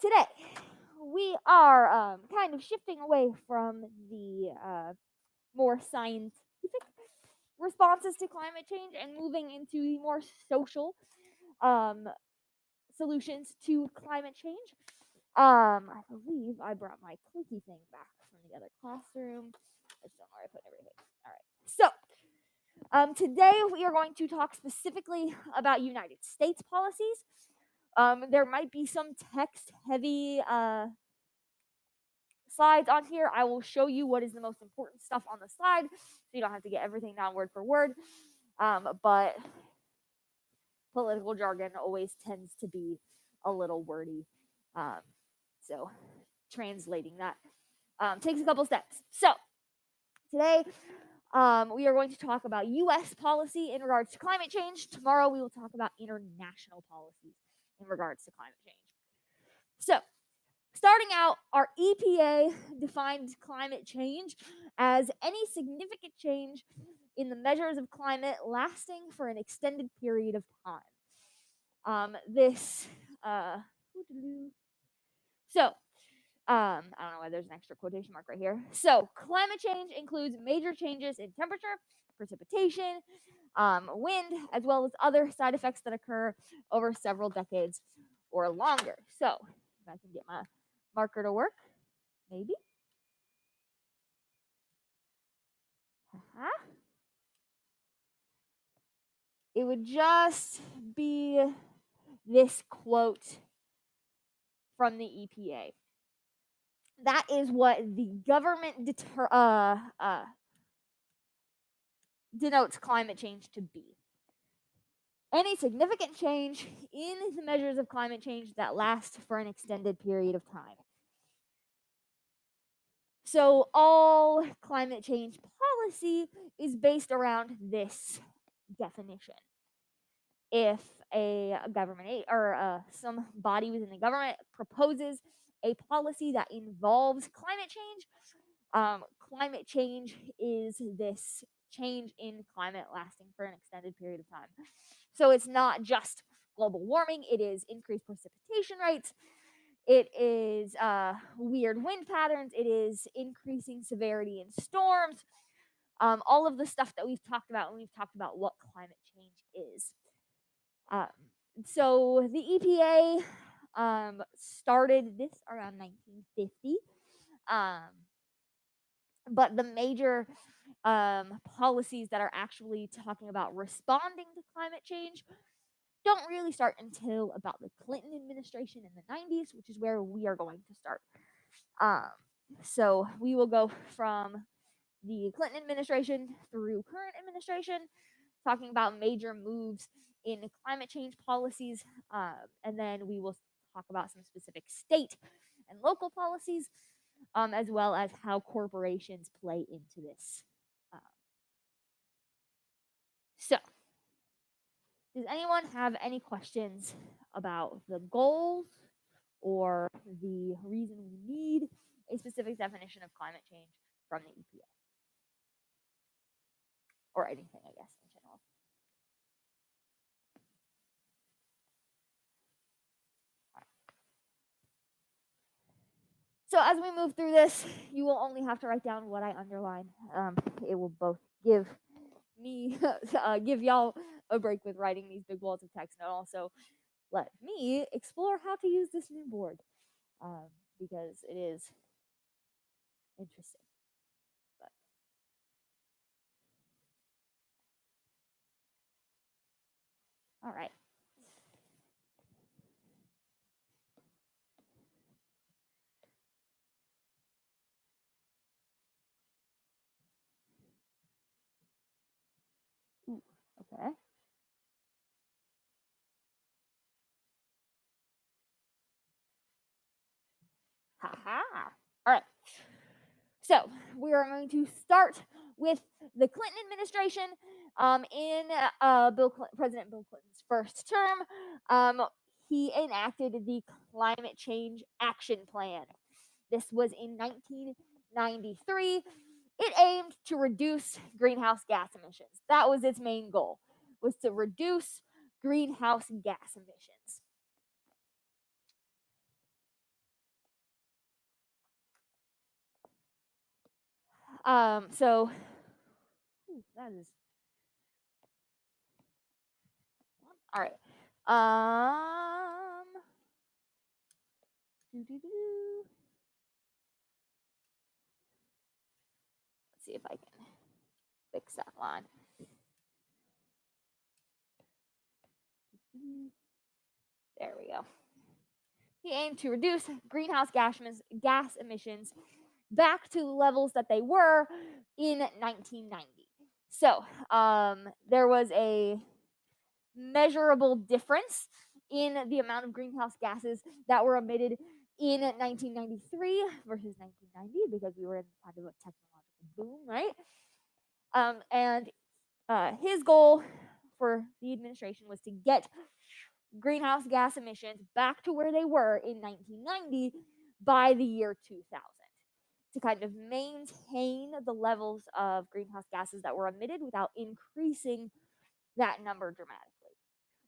today we are kind of shifting away from the more scientific responses to climate change and moving into the more social um, solutions to climate change. I believe I brought my clicky thing back from the other classroom. I just don't know where I put everything. All right. So, today we are going to talk specifically about United States policies. There might be some text-heavy slides on here. I will show you what is the most important stuff on the slide, so you don't have to get everything down word for word. But political jargon always tends to be a little wordy. So translating that takes a couple steps. So today we are going to talk about U.S. policy in regards to climate change. Tomorrow we will talk about international policies in regards to climate change. So starting out, our EPA defined climate change as any significant change in the measures of climate lasting for an extended period of time. I don't know why there's an extra quotation mark right here. So, climate change includes major changes in temperature, precipitation, wind, as well as other side effects that occur over several decades or longer. So, if I can get my marker to work, maybe. Uh-huh. It would just be this quote from the EPA. That is what the government denotes climate change to be. Any significant change in the measures of climate change that last for an extended period of time. So all climate change policy is based around this definition. If a government or some body within the government proposes a policy that involves climate change is this change in climate lasting for an extended period of time. So it's not just global warming, it is increased precipitation rates, it is weird wind patterns, it is increasing severity in storms, all of the stuff that we've talked about when we've talked about what climate change is. Um, so the EPA started this around 1950. But the major policies that are actually talking about responding to climate change don't really start until about the Clinton administration in the 90s, which is where we are going to start. So we will go from the Clinton administration through current administration, talking about major moves in climate change policies, and then we will talk about some specific state and local policies, as well as how corporations play into this. So, does anyone have any questions about the goals or the reason we need a specific definition of climate change from the EPA? Or anything, I guess, in general. So as we move through this, you will only have to write down what I underline. It will both give me, give y'all a break with writing these big walls of text, and also let me explore how to use this new board, because it is interesting. But all right. Ooh, okay. Haha. All right. So we are going to start with the Clinton administration. In President Bill Clinton's first term, he enacted the Climate Change Action Plan. This was in 1993. It aimed to reduce greenhouse gas emissions. That was its main goal, was to reduce greenhouse gas emissions. So that is all right. Doo-doo-doo. Let's see if I can fix that line. There we go. He aimed to reduce greenhouse gas emissions back to the levels that they were in 1990. So there was a measurable difference in the amount of greenhouse gases that were emitted in 1993 versus 1990 because we were in kind of a technological boom, right? And his goal for the administration was to get greenhouse gas emissions back to where they were in 1990 by the year 2000 to kind of maintain the levels of greenhouse gases that were emitted without increasing that number dramatically.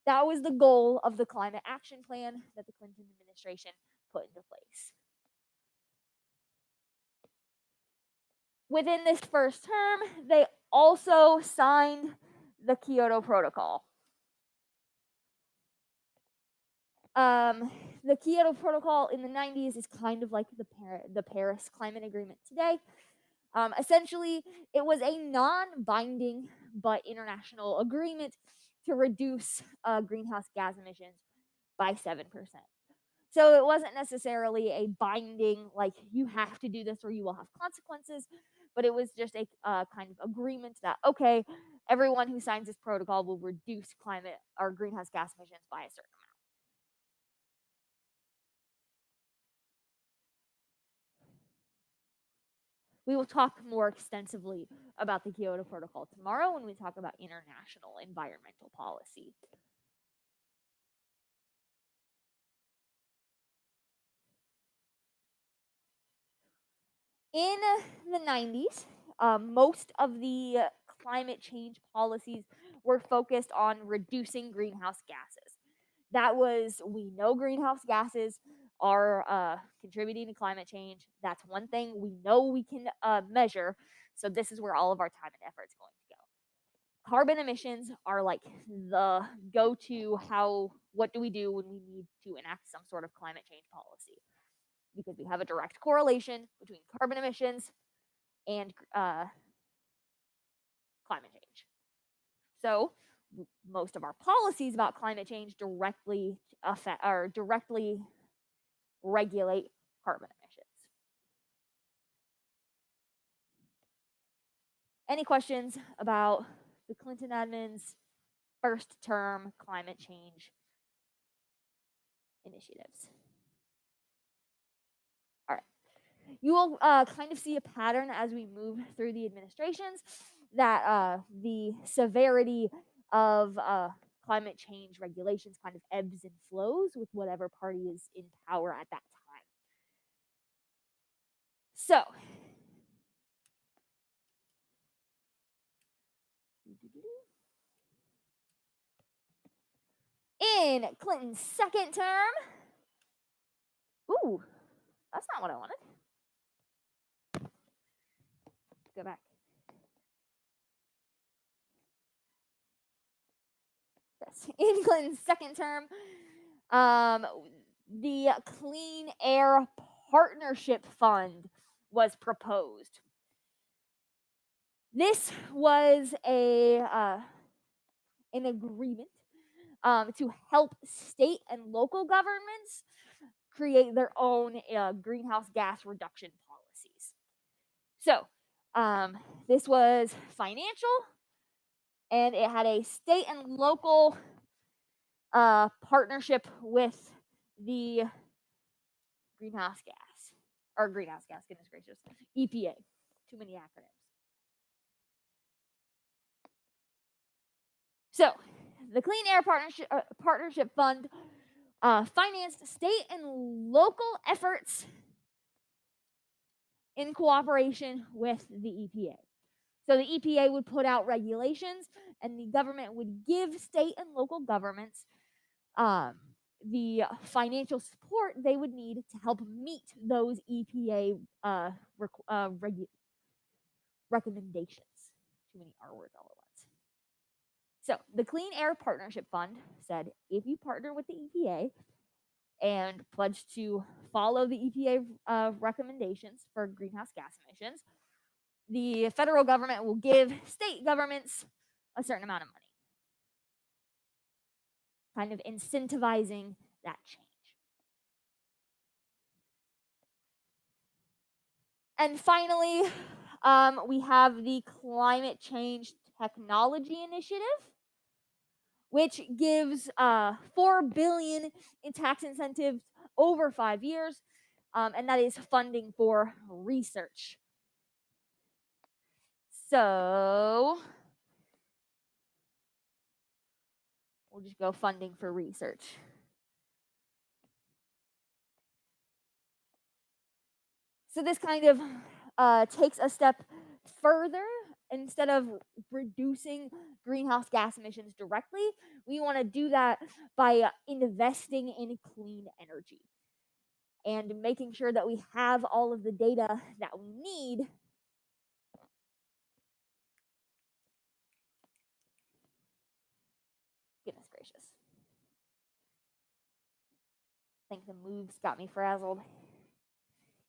That was the goal of the climate action plan that the Clinton administration put into place. Within this first term, they also signed the Kyoto Protocol. The Kyoto Protocol in the 90s is kind of like the Paris Climate Agreement today. Essentially, it was a non-binding but international agreement to reduce greenhouse gas emissions by 7%. So it wasn't necessarily a binding, like you have to do this or you will have consequences, but it was just a kind of agreement that, okay, everyone who signs this protocol will reduce climate or greenhouse gas emissions by a certain amount. We will talk more extensively about the Kyoto Protocol tomorrow when we talk about international environmental policy. In the 90s, most of the climate change policies were focused on reducing greenhouse gases. That was, we know greenhouse gases are contributing to climate change. That's one thing we know we can measure. So this is where all of our time and effort is going to go. Carbon emissions are like the go-to what do we do when we need to enact some sort of climate change policy, because we have a direct correlation between carbon emissions and climate change. So most of our policies about climate change directly affect or directly regulate carbon emissions. Any questions about the Clinton admin's first term climate change initiatives? All right. You will kind of see a pattern as we move through the administrations that the severity of climate change regulations kind of ebbs and flows with whatever party is in power at that time. So, in Clinton's second term, ooh, that's not what I wanted. Go back. Yes, in Clinton's second term, the Clean Air Partnership Fund was proposed. This was an agreement to help state and local governments create their own greenhouse gas reduction policies. So this was financial, and it had a state and local partnership with the greenhouse gas, goodness gracious, EPA. Too many acronyms. So, the Clean Air Partnership Fund financed state and local efforts in cooperation with the EPA. So, the EPA would put out regulations, and the government would give state and local governments the financial support they would need to help meet those EPA recommendations. Too many R words all at once. So the Clean Air Partnership Fund said if you partner with the EPA and pledge to follow the EPA recommendations for greenhouse gas emissions, the federal government will give state governments a certain amount of money, kind of incentivizing that change. And finally, we have the Climate Change Technology Initiative, which gives $4 billion in tax incentives over 5 years, and that is funding for research. So we'll just go funding for research. So this kind of takes a step further. Instead of reducing greenhouse gas emissions directly, we want to do that by investing in clean energy and making sure that we have all of the data that we need goodness gracious. I think the moves got me frazzled.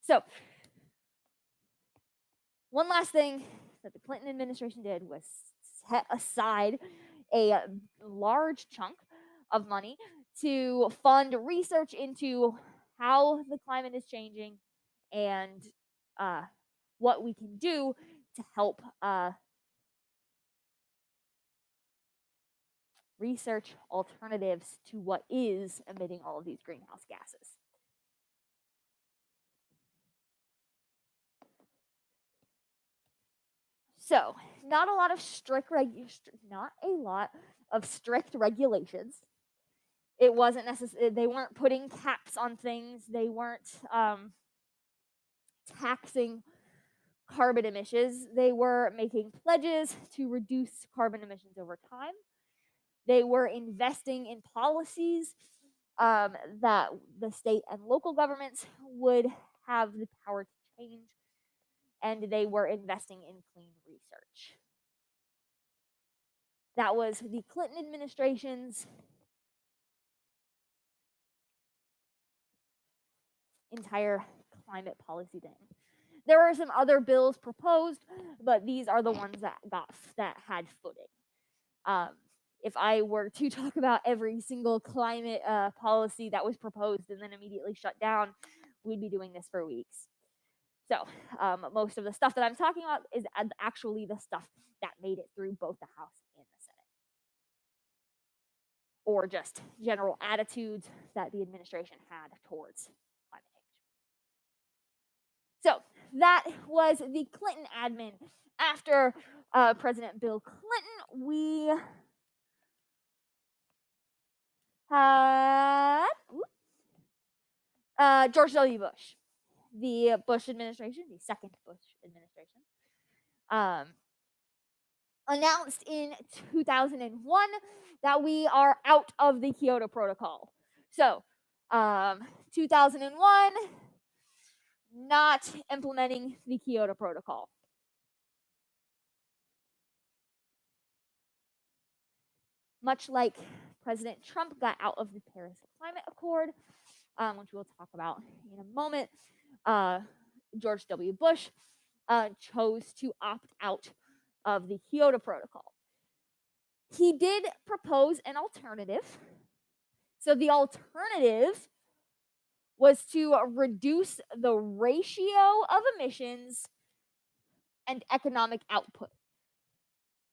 So, one last thing that the Clinton administration did was set aside a large chunk of money to fund research into how the climate is changing and what we can do to help research alternatives to what is emitting all of these greenhouse gases. So, not a lot of strict regulations. It wasn't necessary. They weren't putting caps on things. They weren't taxing carbon emissions. They were making pledges to reduce carbon emissions over time. They were investing in policies that the state and local governments would have the power to change, and they were investing in clean research. That was the Clinton administration's entire climate policy thing. There were some other bills proposed, but these are the ones that had footing. If I were to talk about every single climate policy that was proposed and then immediately shut down, we'd be doing this for weeks. So most of the stuff that I'm talking about is actually the stuff that made it through both the House and the Senate, or just general attitudes that the administration had towards climate change. So that was the Clinton admin. After President Bill Clinton, we had George W. Bush, the Bush administration, the second Bush administration, announced in 2001 that we are out of the Kyoto Protocol. So, 2001, not implementing the Kyoto Protocol. Much like President Trump got out of the Paris Climate Accord, which we'll talk about in a moment, George W. Bush chose to opt out of the Kyoto Protocol. He did propose an alternative. So the alternative was to reduce the ratio of emissions and economic output.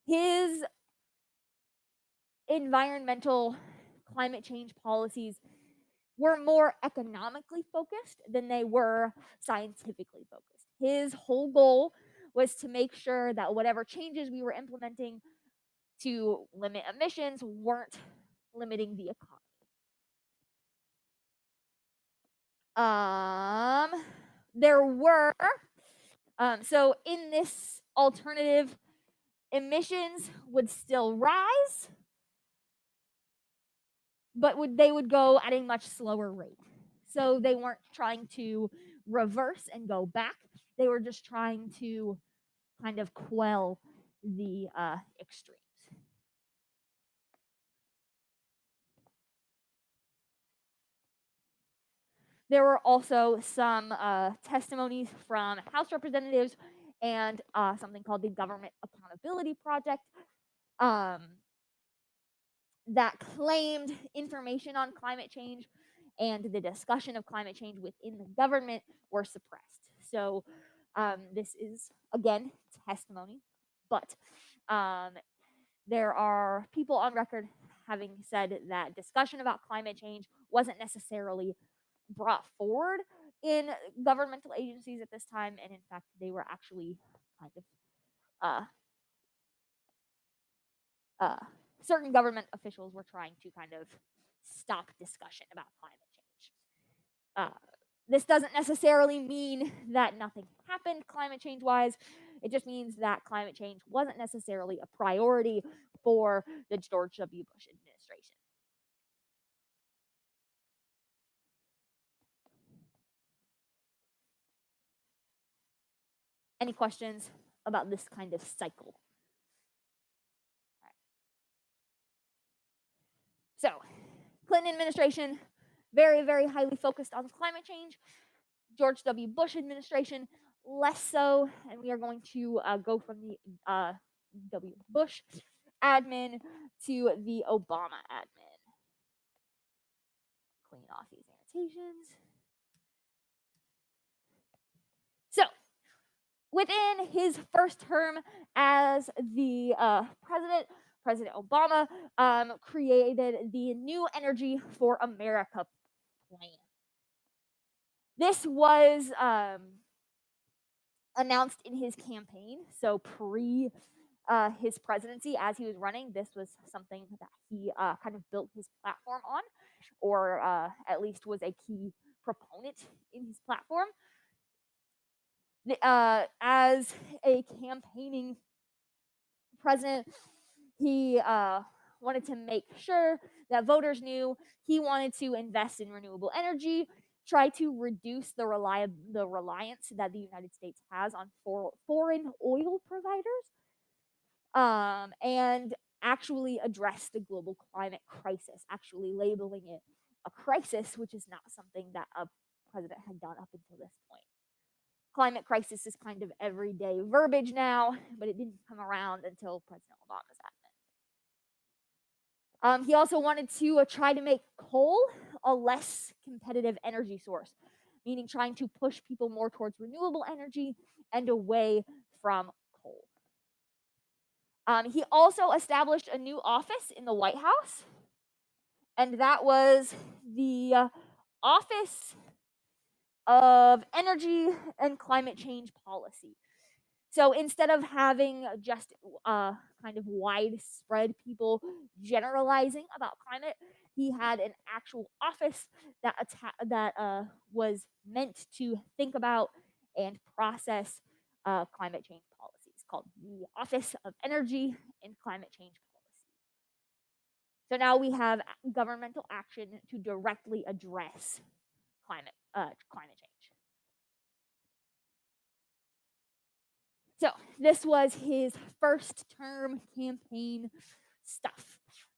His environmental climate change policies were more economically focused than they were scientifically focused. His whole goal was to make sure that whatever changes we were implementing to limit emissions weren't limiting the economy. There were so in this alternative, emissions would still rise, but they would go at a much slower rate. So they weren't trying to reverse and go back. They were just trying to kind of quell the extremes. There were also some testimonies from House representatives and something called the Government Accountability Project um, that claimed information on climate change and the discussion of climate change within the government were suppressed. So this is, again, testimony, but there are people on record having said that discussion about climate change wasn't necessarily brought forward in governmental agencies at this time, and in fact, they were actually kind of uh, certain government officials were trying to kind of stop discussion about climate change. This doesn't necessarily mean that nothing happened climate change wise. It just means that climate change wasn't necessarily a priority for the George W. Bush administration. Any questions about this kind of cycle? So, Clinton administration, very, very highly focused on climate change. George W. Bush administration, less so. And we are going to go from the W. Bush admin to the Obama admin. Clean off these annotations. So, within his first term as the President Obama created the New Energy for America plan. This was announced in his campaign, so pre his presidency as he was running. This was something that he kind of built his platform on, or at least was a key proponent in his platform. As a campaigning president, he wanted to make sure that voters knew he wanted to invest in renewable energy, try to reduce the reliance that the United States has on foreign oil providers, and actually address the global climate crisis, actually labeling it a crisis, which is not something that a president had done up until this point. Climate crisis is kind of everyday verbiage now, but it didn't come around until President Obama's advent. He also wanted to try to make coal a less competitive energy source, meaning trying to push people more towards renewable energy and away from coal. He also established a new office in the White House, and that was the Office of Energy and Climate Change Policy. So instead of having just kind of widespread people generalizing about climate, he had an actual office that was meant to think about and process climate change policies, called the Office of Energy and Climate Change Policy. So now we have governmental action to directly address climate change. So this was his first term campaign stuff.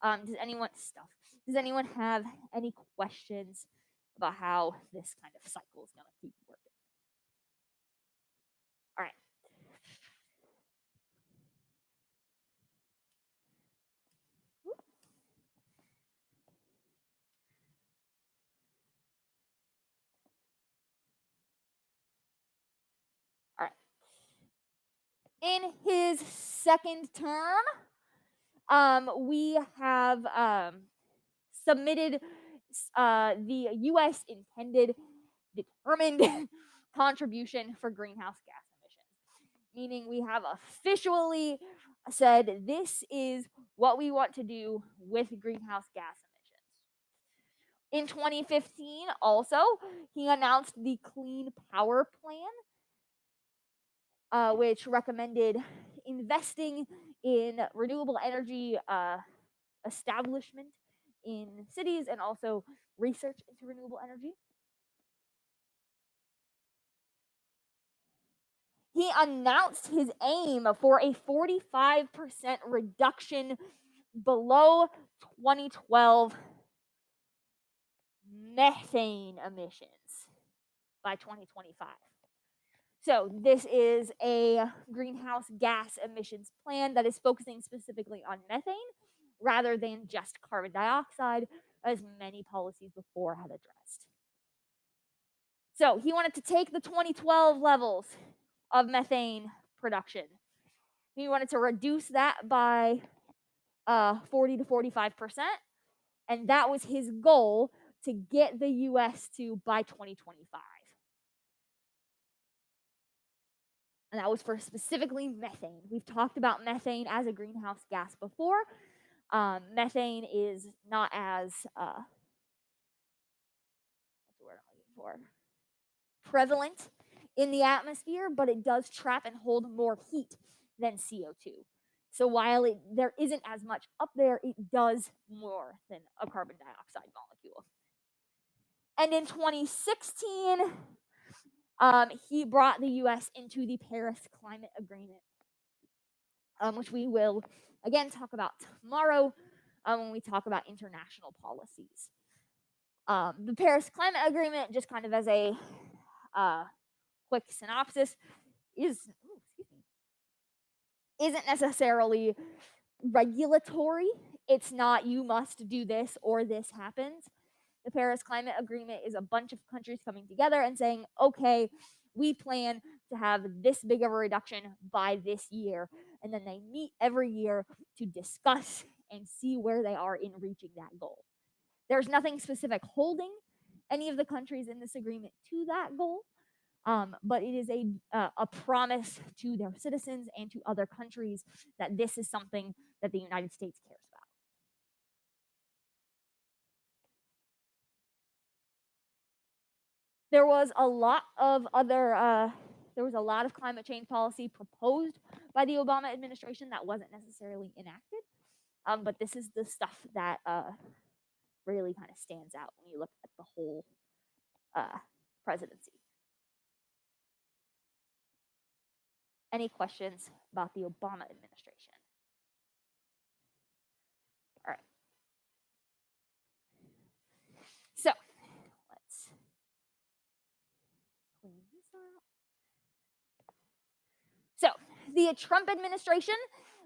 Does anyone have any questions about how this kind of cycle is going to keep working? All right. All right. In his second term, we have submitted the U.S. intended determined contribution for greenhouse gas emissions, meaning we have officially said this is what we want to do with greenhouse gas emissions. In 2015, also, he announced the Clean Power Plan, which recommended investing in renewable energy establishment in cities and also research into renewable energy. he announced his aim for a 45% reduction below 2012 methane emissions by 2025. So this is a greenhouse gas emissions plan that is focusing specifically on methane rather than just carbon dioxide, as many policies before had addressed. So he wanted to take the 2012 levels of methane production. He wanted to reduce that by 40 to 45%. And that was his goal to get the US to by 2025. And that was for specifically methane. We've talked about methane as a greenhouse gas before. Methane is not as what's the word I'm looking for? Prevalent in the atmosphere, but it does trap and hold more heat than CO2. So while there isn't as much up there, it does more than a carbon dioxide molecule. And in 2016, he brought the US into the Paris Climate Agreement, which we will again talk about tomorrow when we talk about international policies. The Paris Climate Agreement, just kind of as a quick synopsis, isn't necessarily regulatory. It's not you must do this or this happens. The Paris Climate Agreement is a bunch of countries coming together and saying, okay, we plan to have this big of a reduction by this year. And then they meet every year to discuss and see where they are in reaching that goal. There's nothing specific holding any of the countries in this agreement to that goal. But it is a promise to their citizens and to other countries that this is something that the United States cares about. There was a lot of climate change policy proposed by the Obama administration that wasn't necessarily enacted. But this is the stuff that really kind of stands out when you look at the whole presidency. Any questions about the Obama administration? All right. So let's clean this up. So the Trump administration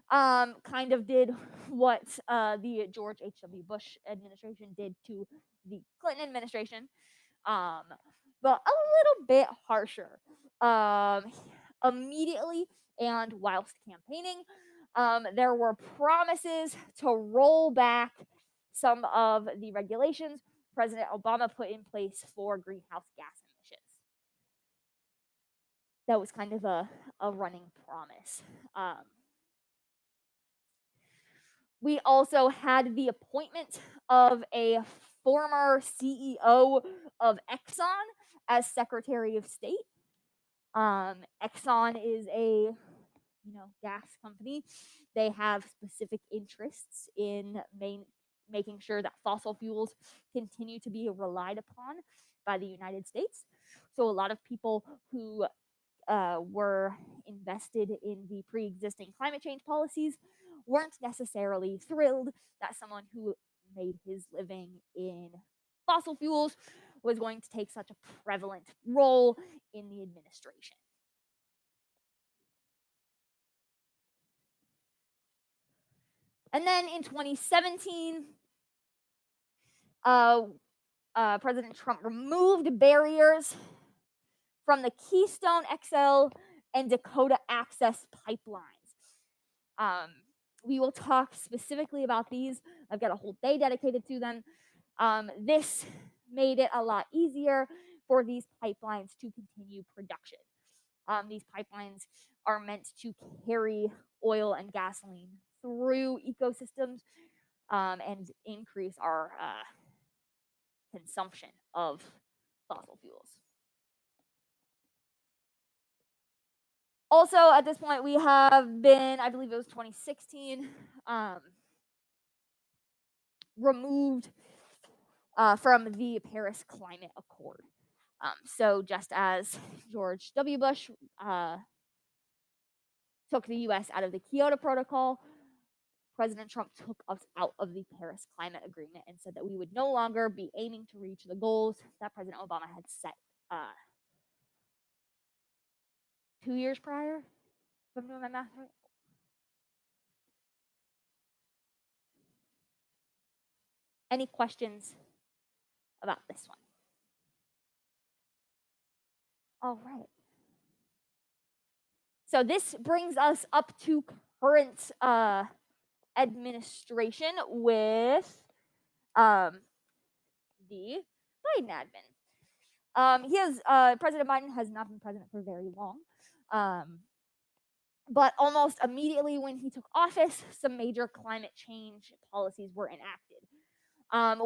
kind of did what the George H.W. Bush administration did to the Clinton administration, but a little bit harsher. Immediately and whilst campaigning, there were promises to roll back some of the regulations President Obama put in place for greenhouse gas emissions. That was kind of a running promise. We also had the appointment of a former CEO of Exxon as Secretary of State. Exxon is a gas company. They have specific interests in making sure that fossil fuels continue to be relied upon by the United States. So a lot of people who were invested in the pre-existing climate change policies weren't necessarily thrilled that someone who made his living in fossil fuels was going to take such a prevalent role in the administration. And then in 2017, President Trump removed barriers from the Keystone XL and Dakota Access pipelines. We will talk specifically about these. I've got a whole day dedicated to them. This made it a lot easier for these pipelines to continue production. These pipelines are meant to carry oil and gasoline through ecosystems and increase our consumption of fossil fuels. Also, at this point, we have been, I believe it was 2016, removed from the Paris Climate Accord. So just as George W. Bush took the US out of the Kyoto Protocol, President Trump took us out of the Paris Climate Agreement and said that we would no longer be aiming to reach the goals that President Obama had set 2 years prior, if I'm doing my math right. Any questions about this one? All right. So this brings us up to current administration with the Biden admin. President Biden has not been president for very long. But almost immediately when he took office, some major climate change policies were enacted.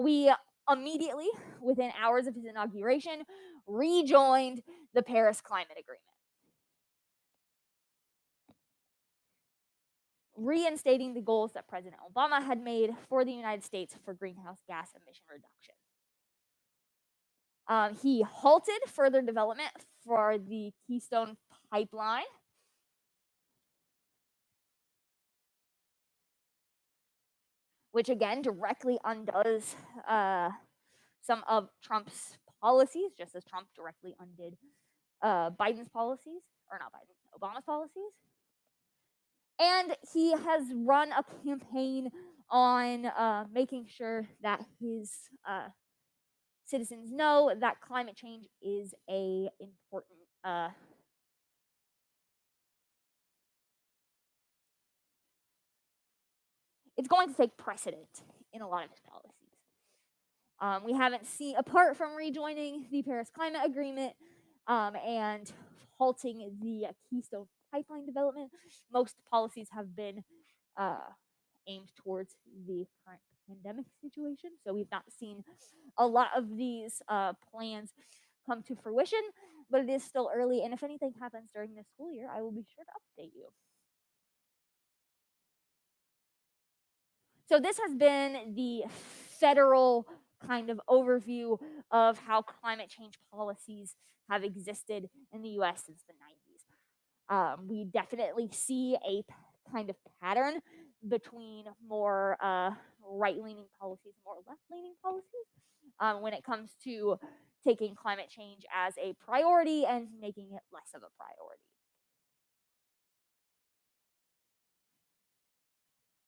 We immediately, within hours of his inauguration, rejoined the Paris Climate Agreement, reinstating the goals that President Obama had made for the United States for greenhouse gas emission reduction. He halted further development for the Keystone Pipeline, which again directly undoes some of Trump's policies, just as Trump directly undid Biden's policies, or not Biden, Obama's policies. And he has run a campaign on making sure that his citizens know that climate change is a important it's going to take precedent in a lot of his policies. We haven't seen, apart from rejoining the Paris Climate Agreement and halting the Keystone Pipeline development, most policies have been aimed towards the current pandemic situation. So we've not seen a lot of these plans come to fruition, but it is still early. And if anything happens during this school year, I will be sure to update you. So this has been the federal kind of overview of how climate change policies have existed in the US since the 90s. We definitely see a kind of pattern between more right-leaning policies and more left-leaning policies when it comes to taking climate change as a priority and making it less of a priority.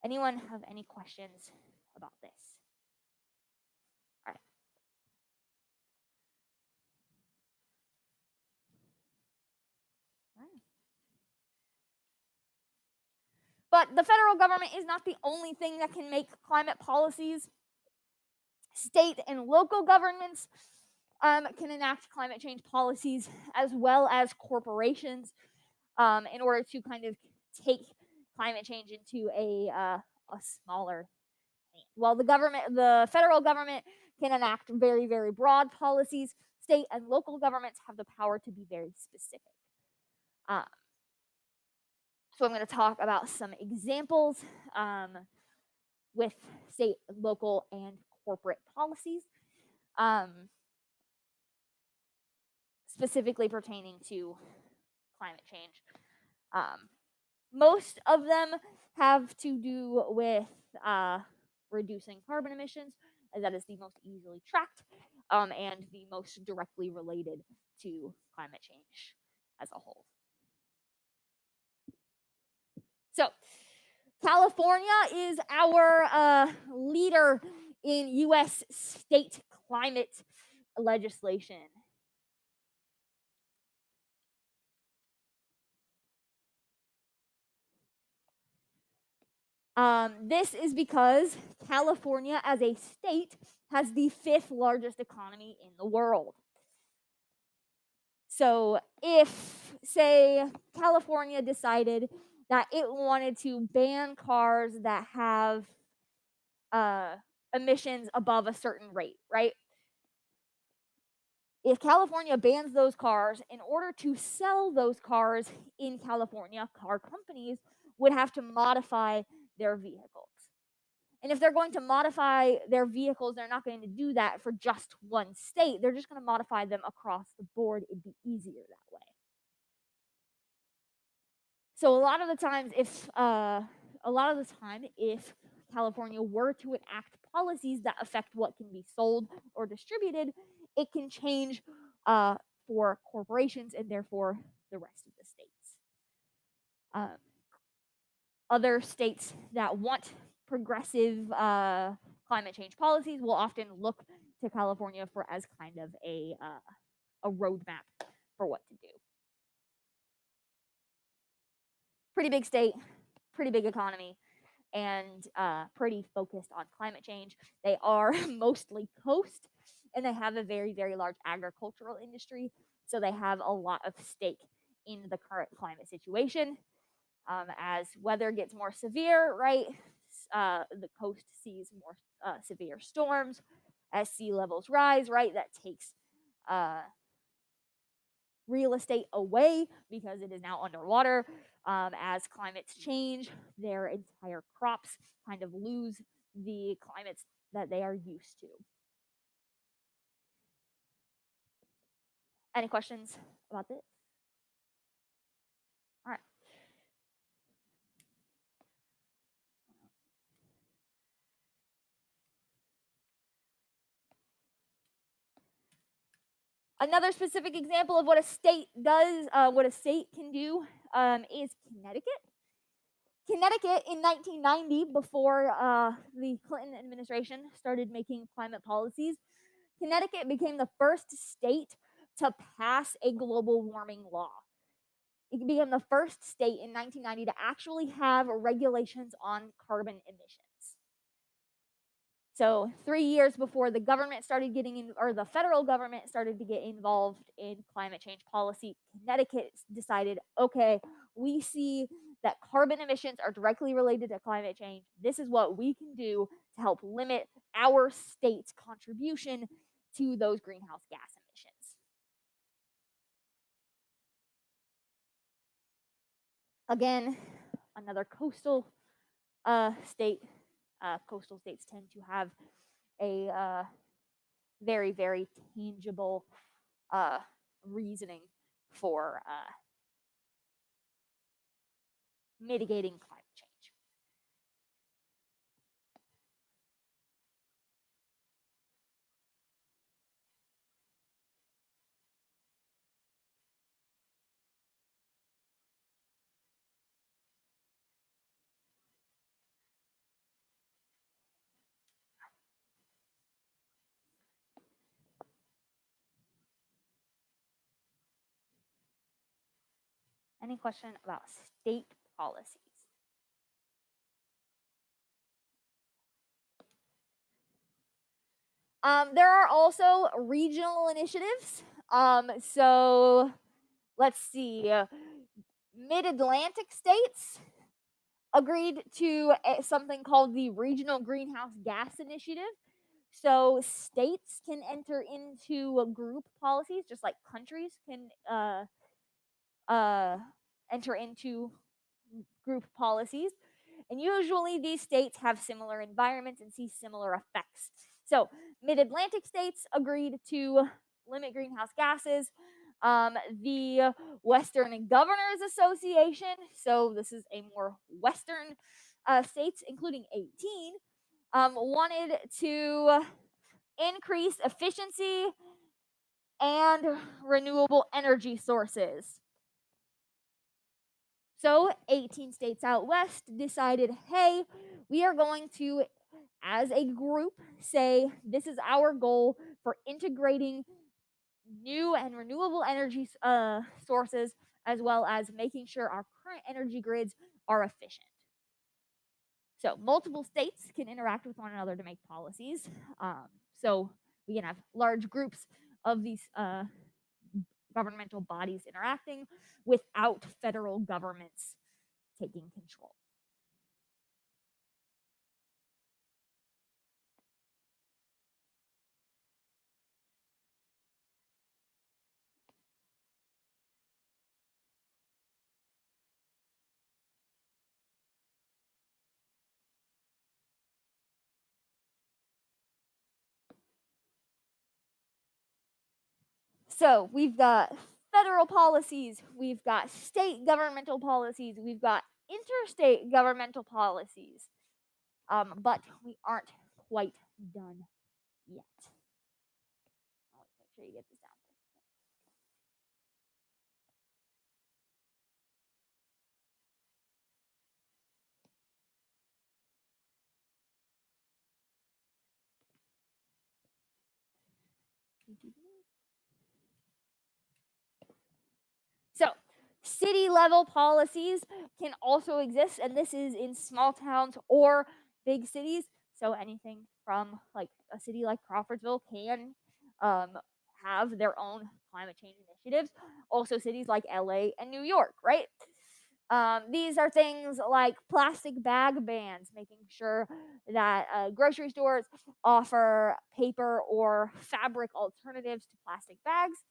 Anyone have any questions about this? All right. All right. But the federal government is not the only thing that can make climate policies. State and local governments can enact climate change policies, as well as corporations, in order to kind of take climate change into a smaller hand. While the federal government can enact very, very broad policies, state and local governments have the power to be very specific. So I'm going to talk about some examples with state, local, and corporate policies, specifically pertaining to climate change. Most of them have to do with reducing carbon emissions, as that is the most easily tracked and the most directly related to climate change as a whole. So, California is our leader in U.S. state climate legislation. This is because California, as a state, has the 5th largest economy in the world. So, if, say, California decided that it wanted to ban cars that have emissions above a certain rate, right? If California bans those cars, in order to sell those cars in California, car companies would have to modify their vehicles. And if they're going to modify their vehicles, they're not going to do that for just one state. They're just going to modify them across the board. It'd be easier that way. So a lot of the times, if California were to enact policies that affect what can be sold or distributed, it can change uh, for corporations and therefore the rest of the states. Um, Other states that want progressive climate change policies will often look to California for as kind of a roadmap for what to do. Pretty big state, pretty big economy, and pretty focused on climate change. They are mostly coast, and they have a very, very large agricultural industry. So they have a lot of stake in the current climate situation. As weather gets more severe, right, the coast sees more severe storms. As sea levels rise, right, that takes uh, real estate away because it is now underwater. As climates change, their entire crops kind of lose the climates that they are used to. Any questions about this? All right. Another specific example of what a state does, what a state can do, is Connecticut. Connecticut in 1990, before the Clinton administration started making climate policies, Connecticut became the first state to pass a global warming law. It became the first state in 1990 to actually have regulations on carbon emissions. So 3 years before the government started getting in, or the federal government started to get involved in climate change policy, Connecticut decided, okay, we see that carbon emissions are directly related to climate change. This is what we can do to help limit our state's contribution to those greenhouse gas emissions. Again, another coastal state. Coastal states tend to have a very, very tangible uh, reasoning for mitigating climate change. Any question about state policies? There are also regional initiatives. So let's see. Mid Atlantic states agreed to something called the Regional Greenhouse Gas Initiative. So states can enter into group policies, just like countries can uh, enter into group policies. And usually these states have similar environments and see similar effects. So Mid Atlantic states agreed to limit greenhouse gases. The Western Governors Association, so this is a more Western states, including 18, wanted to increase efficiency and renewable energy sources. So 18 states out west decided, hey, we are going to, as a group, say this is our goal for integrating new and renewable energy sources, as well as making sure our current energy grids are efficient. So multiple states can interact with one another to make policies. So we can have large groups of these governmental bodies interacting without federal governments taking control. So we've got federal policies, we've got state governmental policies, we've got interstate governmental policies, but we aren't quite done yet. Make sure you get this down. So, city level policies can also exist, and this is in small towns or big cities. So, anything from like a city like Crawfordsville can um, have their own climate change initiatives. Also, cities like LA and New York, right? These are things like plastic bag bans, making sure that grocery stores offer paper or fabric alternatives to plastic bags.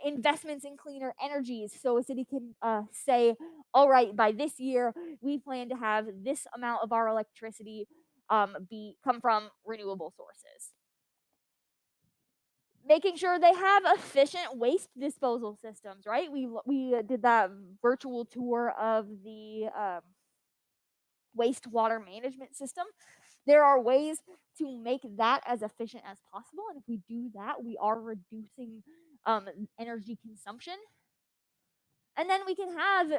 Investments in cleaner energies. So a city can say, all right, by this year, we plan to have this amount of our electricity come from renewable sources. Making sure they have efficient waste disposal systems, right? We did that virtual tour of the wastewater management system. There are ways to make that as efficient as possible, and if we do that, we are reducing energy consumption. And then we can have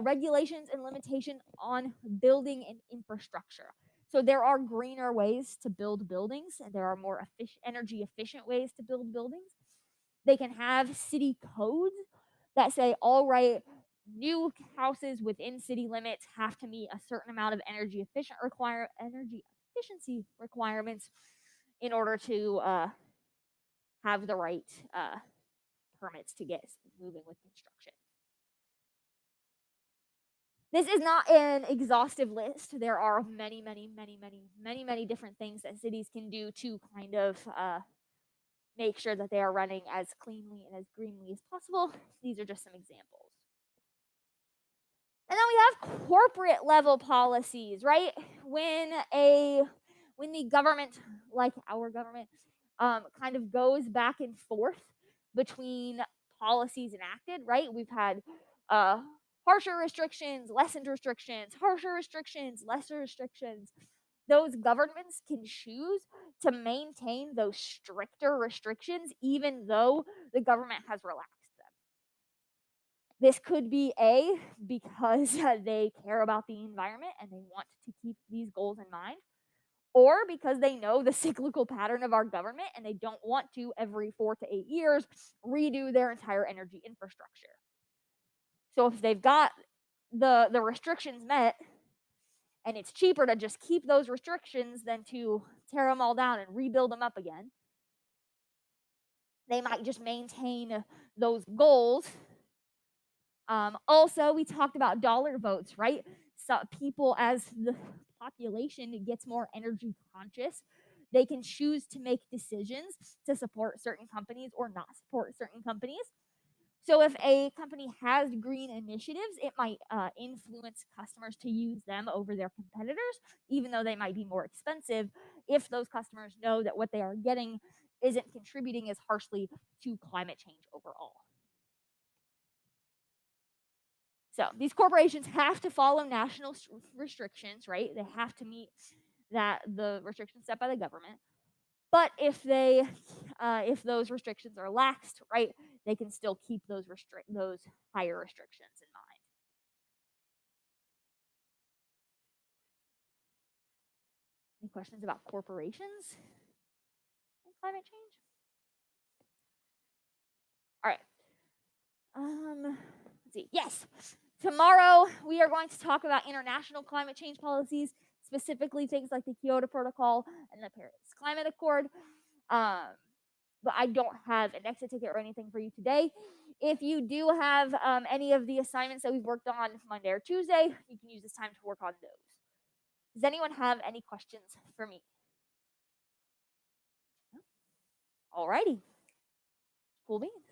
regulations and limitation on building and infrastructure. So there are greener ways to build buildings, and there are more energy efficient ways to build buildings. They can have city codes that say, all right, new houses within city limits have to meet a certain amount of energy efficiency requirements in order to have the right permits to get moving with construction. This is not an exhaustive list. There are many different things that cities can do to kind of make sure that they are running as cleanly and as greenly as possible. These are just some examples. And then we have corporate level policies, right? When the government, like our government, kind of goes back and forth between policies enacted, right? We've had harsher restrictions, lessened restrictions, harsher restrictions, lesser restrictions. Those governments can choose to maintain those stricter restrictions even though the government has relaxed them. This could be because they care about the environment and they want to keep these goals in mind, or because they know the cyclical pattern of our government and they don't want to, every 4 to 8 years, redo their entire energy infrastructure. So if they've got the restrictions met, and it's cheaper to just keep those restrictions than to tear them all down and rebuild them up again, they might just maintain those goals. Also, we talked about dollar votes, right? So people, as the population gets more energy conscious, they can choose to make decisions to support certain companies or not support certain companies. So if a company has green initiatives, it might influence customers to use them over their competitors, even though they might be more expensive, if those customers know that what they are getting isn't contributing as harshly to climate change overall. So these corporations have to follow national restrictions, right? They have to meet the restrictions set by the government. But if those restrictions are laxed, right, they can still keep those higher restrictions in mind. Any questions about corporations and climate change? All right. Let's see. Yes. Tomorrow we are going to talk about international climate change policies, specifically things like the Kyoto Protocol and the Paris Climate Accord. But I don't have an exit ticket or anything for you today. If you do have any of the assignments that we've worked on Monday or Tuesday, you can use this time to work on those. Does anyone have any questions for me? Alrighty. Cool beans.